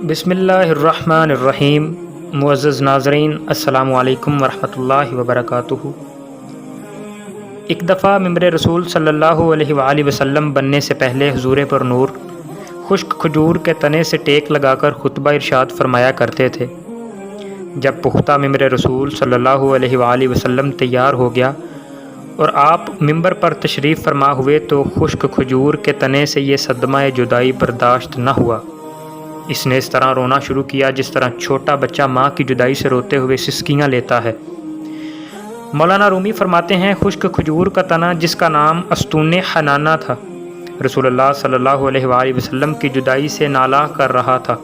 بسم اللہ الرحمن الرحیم۔ معزز ناظرین، السلام علیکم ورحمۃ اللہ وبرکاتہ۔ ایک دفعہ ممبر رسول صلی اللہ علیہ وآلہ وسلم بننے سے پہلے حضور پر نور خشک کھجور کے تنے سے ٹیک لگا کر خطبہ ارشاد فرمایا کرتے تھے۔ جب پختہ ممبر رسول صلی اللہ علیہ وآلہ وسلم تیار ہو گیا اور آپ ممبر پر تشریف فرما ہوئے تو خشک کھجور کے تنے سے یہ صدمہ جدائی برداشت نہ ہوا۔ اس نے اس طرح رونا شروع کیا جس طرح چھوٹا بچہ ماں کی جدائی سے روتے ہوئے سسکیاں لیتا ہے۔ مولانا رومی فرماتے ہیں، خشک کھجور کا تنا جس کا نام استون حنانہ تھا، رسول اللہ صلی اللہ علیہ وآلہ وسلم کی جدائی سے نالہ کر رہا تھا،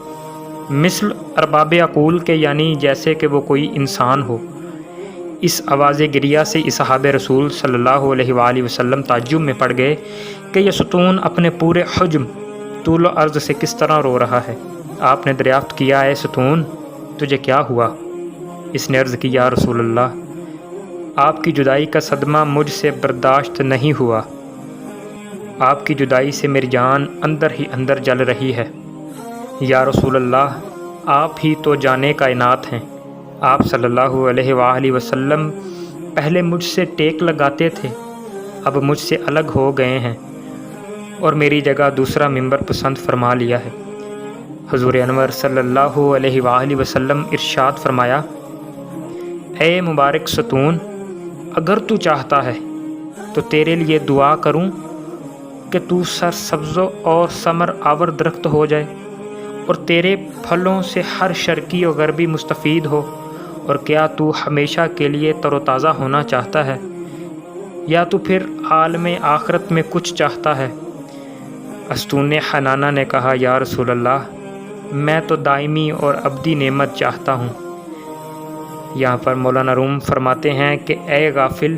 مثل ارباب عقول کے، یعنی جیسے کہ وہ کوئی انسان ہو۔ اس آواز گریہ سے اصحاب رسول صلی اللہ علیہ وآلہ وسلم تعجب میں پڑ گئے کہ یہ ستون اپنے پورے حجم، طول و عرض سے کس طرح رو رہا ہے۔ آپ نے دریافت کیا، اے ستون، تجھے کیا ہوا؟ اس نے عرض کی، یا رسول اللہ، آپ کی جدائی کا صدمہ مجھ سے برداشت نہیں ہوا۔ آپ کی جدائی سے میری جان اندر ہی اندر جل رہی ہے۔ یا رسول اللہ، آپ ہی تو جانے کائنات ہیں۔ آپ صلی اللہ علیہ وآلہ وسلم پہلے مجھ سے ٹیک لگاتے تھے، اب مجھ سے الگ ہو گئے ہیں اور میری جگہ دوسرا ممبر پسند فرما لیا ہے۔ حضور انور صلی اللہ علیہ وآلہ وسلم ارشاد فرمایا، اے مبارک ستون، اگر تو چاہتا ہے تو تیرے لیے دعا کروں کہ تو سر سبز اور ثمر آور درخت ہو جائے اور تیرے پھلوں سے ہر شرقی و غربی مستفید ہو، اور کیا تو ہمیشہ کے لیے تر و تازہ ہونا چاہتا ہے، یا تو پھر عالم آخرت میں کچھ چاہتا ہے؟ استون حنانہ نے کہا، یا رسول اللہ، میں تو دائمی اور ابدی نعمت چاہتا ہوں۔ یہاں پر مولانا روم فرماتے ہیں کہ اے غافل،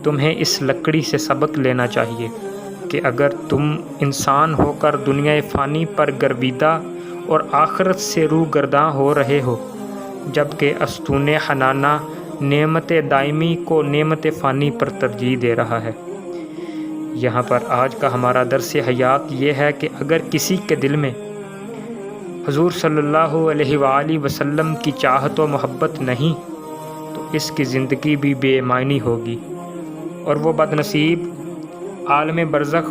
تمہیں اس لکڑی سے سبق لینا چاہیے کہ اگر تم انسان ہو کر دنیا فانی پر گرویدہ اور آخرت سے روح گرداں ہو رہے ہو، جبکہ استون حنانہ نعمت دائمی کو نعمت فانی پر ترجیح دے رہا ہے۔ یہاں پر آج کا ہمارا درس حیات یہ ہے کہ اگر کسی کے دل میں حضور صلی اللہ علیہ وآلہ وسلم کی چاہت و محبت نہیں تو اس کی زندگی بھی بے معنی ہوگی، اور وہ بد نصیب عالم برزخ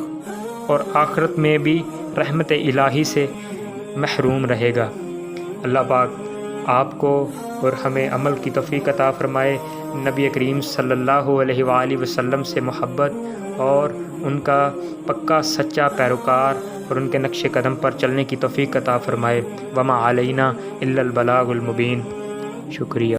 اور آخرت میں بھی رحمت الہی سے محروم رہے گا۔ اللہ پاک آپ کو اور ہمیں عمل کی توفیق عطا فرمائے، نبی کریم صلی اللہ علیہ وآلہ وسلم سے محبت اور ان کا پکا سچا پیروکار اور ان کے نقش قدم پر چلنے کی توفیق عطا فرمائے۔ وما علینا الا البلاغ المبین۔ شکریہ۔